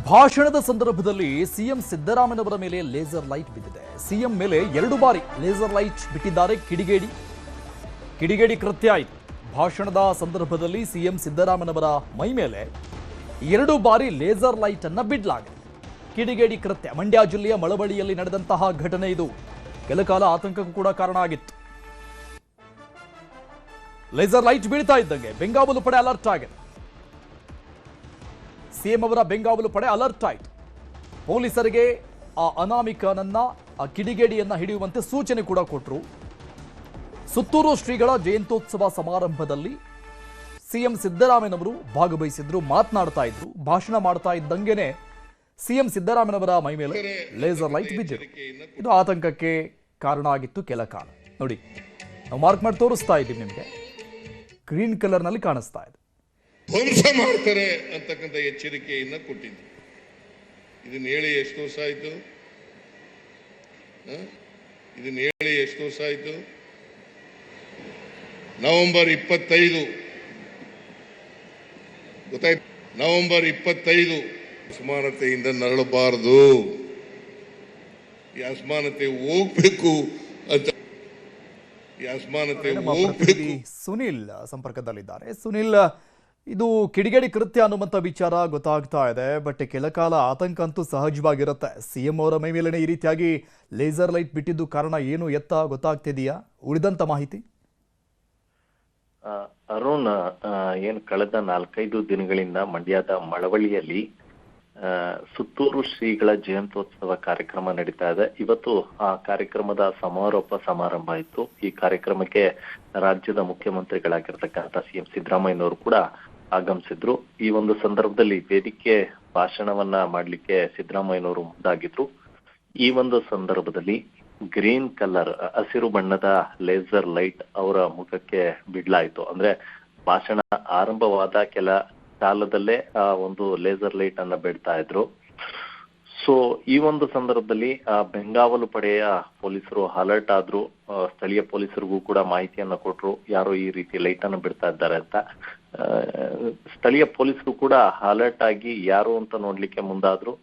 ಭಾಷಣದ ಸಂದರ್ಭದಲ್ಲಿ ಸಿಎಂ ಸಿದ್ದರಾಮಯ್ಯನವರ ಮೇಲೆ ಲೇಸರ್ ಲೈಟ್ ಬಿದ್ದಿದೆ. ಸಿಎಂ ಮೇಲೆ 2 ಬಾರಿ ಲೇಸರ್ ಲೈಟ್ ಬಿಟ್ಟಿದ್ದಾರೆ. ಕಿಡಿಗೇಡಿ ಕೃತ್ಯ ಆಯಿತು. ಭಾಷಣದ ಸಂದರ್ಭದಲ್ಲಿ ಸಿಎಂ ಸಿದ್ದರಾಮಯ್ಯನವರ ಮೈ ಮೇಲೆ 2 ಬಾರಿ ಲೇಸರ್ ಲೈಟ್ ಅನ್ನ ಬಿಡಲಾಗಿದೆ. ಕಿಡಿಗೇಡಿ ಕೃತ್ಯ ಮಂಡ್ಯ ಜಿಲ್ಲೆಯ ಮಳವಳ್ಳಿಯಲ್ಲಿ ನಡೆದಂತಹ ಘಟನೆ ಇದು. ಕೆಲಕಾಲ ಆತಂಕಕ್ಕೂ ಕೂಡ ಕಾರಣ ಆಗಿತ್ತು. ಲೇಸರ್ ಲೈಟ್ ಬೀಳ್ತಾ ಇದ್ದಂಗೆ ಬೆಂಗಾವಲು ಪಡೆ ಅಲರ್ಟ್ ಆಗಿದೆ. ಸಿಎಂ ಅವರ ಬೆಂಗಾವಲು ಪಡೆ ಅಲರ್ಟ್ ಆಯಿತು. ಪೊಲೀಸರಿಗೆ ಆ ಅನಾಮಿಕನನ್ನ, ಆ ಕಿಡಿಗೇಡಿಯನ್ನ ಹಿಡಿಯುವಂತೆ ಸೂಚನೆ ಕೂಡ ಕೊಟ್ಟರು. ಸುತ್ತೂರು ಶ್ರೀಗಳ ಜಯಂತ್ಯೋತ್ಸವ ಸಮಾರಂಭದಲ್ಲಿ ಸಿಎಂ ಸಿದ್ದರಾಮಯ್ಯನವರು ಭಾಗವಹಿಸಿದ್ರು, ಮಾತನಾಡ್ತಾ ಇದ್ರು. ಭಾಷಣ ಮಾಡ್ತಾ ಇದ್ದಂಗೆನೆ ಸಿಎಂ ಸಿದ್ದರಾಮಯ್ಯನವರ ಮೈ ಮೇಲೆ ಲೇಸರ್ ಲೈಟ್ ಬಿದ್ದಿದೆ. ಇದು ಆತಂಕಕ್ಕೆ ಕಾರಣ ಆಗಿತ್ತು ಕೆಲ ಕಾಲ. ನೋಡಿ, ನಾವು ಮಾರ್ಕ್ ಮಾಡಿ ತೋರಿಸ್ತಾ ಇದ್ದೀವಿ ನಿಮಗೆ. ಗ್ರೀನ್ ಕಲರ್ ನಲ್ಲಿ ಕಾಣಿಸ್ತಾ ಇದೆ. ಧ್ವಂಸ ಮಾಡ್ತಾರೆ ಅಂತಕ್ಕಂಥ ಎಚ್ಚರಿಕೆಯನ್ನ ಕೊಟ್ಟಿದ್ದು. ಇದನ್ನ ಹೇಳಿ ಎಷ್ಟು ವರ್ಷ ಆಯ್ತು? ನವೆಂಬರ್ 25 ಗೊತ್ತಾಯ್ತು. ನವೆಂಬರ್ 25 ಅಸಮಾನತೆಯಿಂದ ನರಳಬಾರದು, ಈ ಅಸಮಾನತೆ ಹೋಗ್ಬೇಕು ಅಂತ. ಸುನಿಲ್ ಸಂಪರ್ಕದಲ್ಲಿದ್ದಾರೆ. ಸುನಿಲ್, ಇದು ಕಿಡಿಗೇಡಿ ಕೃತ್ಯ ಅನ್ನುವಂಥ ವಿಚಾರ ಗೊತ್ತಾಗ್ತಾ ಇದೆ. ಬಟ್ ಕೆಲಕಾಲ ಆತಂಕ ಅಂತೂ ಸಹಜವಾಗಿರುತ್ತೆ. ಸಿಎಂ ಅವರ ಮೈ ಮೇಲೆನೆ ಈ ರೀತಿಯಾಗಿ ಲೇಸರ್ ಲೈಟ್ ಬಿಟ್ಟಿದ್ದು ಕಾರಣ ಏನು ಎತ್ತ ಗೊತ್ತಾಗ್ತಿದೆಯಾ? ಉಳಿದಂತ ಮಾಹಿತಿ ಅರುಣ್, ಏನು ಕಳೆದ 4-5 ದಿನಗಳಿಂದ ಮಂಡ್ಯದ ಮಳವಳ್ಳಿಯಲ್ಲಿ ಸುತ್ತೂರು ಶ್ರೀಗಳ ಜಯಂತ್ಯೋತ್ಸವ ಕಾರ್ಯಕ್ರಮ ನಡೀತಾ ಇದೆ. ಇವತ್ತು ಆ ಕಾರ್ಯಕ್ರಮದ ಸಮಾರೋಪ ಸಮಾರಂಭ ಇತ್ತು. ಈ ಕಾರ್ಯಕ್ರಮಕ್ಕೆ ರಾಜ್ಯದ ಮುಖ್ಯಮಂತ್ರಿಗಳಾಗಿರ್ತಕ್ಕಂಥ ಸಿಎಂ ಸಿದ್ದರಾಮಯ್ಯನವರು ಕೂಡ ಆಗಮಿಸಿದ್ರು. ಈ ಒಂದು ಸಂದರ್ಭದಲ್ಲಿ ವೇದಿಕೆ ಭಾಷಣವನ್ನ ಮಾಡ್ಲಿಕ್ಕೆ ಸಿದ್ದರಾಮಯ್ಯನವರು ಮುಂದಾಗಿದ್ರು. ಈ ಒಂದು ಸಂದರ್ಭದಲ್ಲಿ ಗ್ರೀನ್ ಕಲರ್, ಹಸಿರು ಬಣ್ಣದ ಲೇಸರ್ ಲೈಟ್ ಅವರ ಮುಖಕ್ಕೆ ಬಿಡ್ಲಾಯ್ತು. ಅಂದ್ರೆ ಭಾಷಣ ಆರಂಭವಾದ ಕೆಲ ಕಾಲದಲ್ಲೇ ಆ ಒಂದು ಲೇಸರ್ ಲೈಟ್ ಅನ್ನ ಬಿಡ್ತಾ ಇದ್ರು. ಸೊ ಈ ಒಂದು ಸಂದರ್ಭದಲ್ಲಿ ಬೆಂಗಾವಲು ಪಡೆಯ ಪೊಲೀಸರು ಅಲರ್ಟ್ ಆದ್ರು. ಸ್ಥಳೀಯ ಪೊಲೀಸರಿಗೂ ಕೂಡ ಮಾಹಿತಿಯನ್ನ ಕೊಟ್ರು, ಯಾರೋ ಈ ರೀತಿ ಲೈಟ್ ಅನ್ನು ಬಿಡ್ತಾ ಇದ್ದಾರೆ ಅಂತ. ಸ್ಥಳೀಯ ಪೊಲೀಸರು ಕೂಡ ಅಲರ್ಟ್ ಆಗಿ ಯಾರು ಅಂತ ನೋಡ್ಲಿಕ್ಕೆ ಮುಂದಾದ್ರು.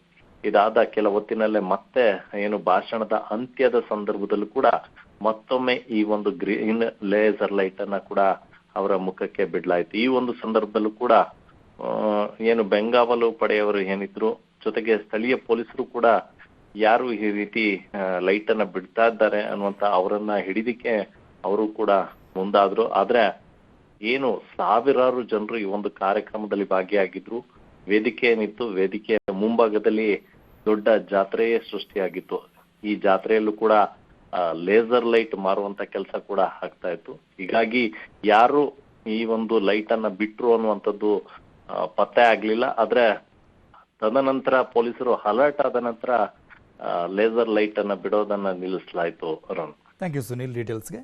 ಇದಾದ ಕೆಲ ಹೊತ್ತಿನಲ್ಲೇ ಮತ್ತೆ ಏನು ಭಾಷಣದ ಅಂತ್ಯದ ಸಂದರ್ಭದಲ್ಲೂ ಕೂಡ ಮತ್ತೊಮ್ಮೆ ಈ ಒಂದು ಗ್ರೀನ್ ಲೇಸರ್ ಲೈಟ್ ಅನ್ನ ಕೂಡ ಅವರ ಮುಖಕ್ಕೆ ಬಿಡ್ಲಾಯ್ತು. ಈ ಒಂದು ಸಂದರ್ಭದಲ್ಲೂ ಕೂಡ ಏನು ಬೆಂಗಾವಲು ಪಡೆಯವರು ಏನಿದ್ರು, ಜೊತೆಗೆ ಸ್ಥಳೀಯ ಪೊಲೀಸರು ಕೂಡ ಯಾರು ಈ ರೀತಿ ಲೈಟ್ ಅನ್ನ ಬಿಡ್ತಾ ಇದ್ದಾರೆ ಅನ್ನುವಂತ ಅವರನ್ನ ಹಿಡಿದಿಕ್ಕೆ ಅವರು ಕೂಡ ಮುಂದಾದ್ರು. ಆದ್ರೆ ಏನು ಸಾವಿರಾರು ಜನರು ಈ ಒಂದು ಕಾರ್ಯಕ್ರಮದಲ್ಲಿ ಭಾಗಿಯಾಗಿದ್ರು. ವೇದಿಕೆ ಏನಿತ್ತು, ವೇದಿಕೆಯ ಮುಂಭಾಗದಲ್ಲಿ ದೊಡ್ಡ ಜಾತ್ರೆಯೇ ಸೃಷ್ಟಿಯಾಗಿತ್ತು. ಈ ಜಾತ್ರೆಯಲ್ಲೂ ಕೂಡ ಲೇಸರ್ ಲೈಟ್ ಮಾರುವಂತ ಕೆಲಸ ಕೂಡ ಆಗ್ತಾ ಇತ್ತು. ಹೀಗಾಗಿ ಯಾರು ಈ ಒಂದು ಲೈಟ್ ಅನ್ನ ಬಿಟ್ರು ಅನ್ನುವಂಥದ್ದು ಪತ್ತೆ ಆಗ್ಲಿಲ್ಲ. ಆದ್ರೆ ತದನಂತರ ಪೊಲೀಸರು ಅಲರ್ಟ್ ಆದ ನಂತರ ಲೇಸರ್ ಲೈಟ್ ಅನ್ನ ಬಿಡೋದನ್ನ ನಿಲ್ಲಿಸಲಾಯ್ತು. Arun, thank you Sunil ಡೀಟೇಲ್ಸ್ಗೆ.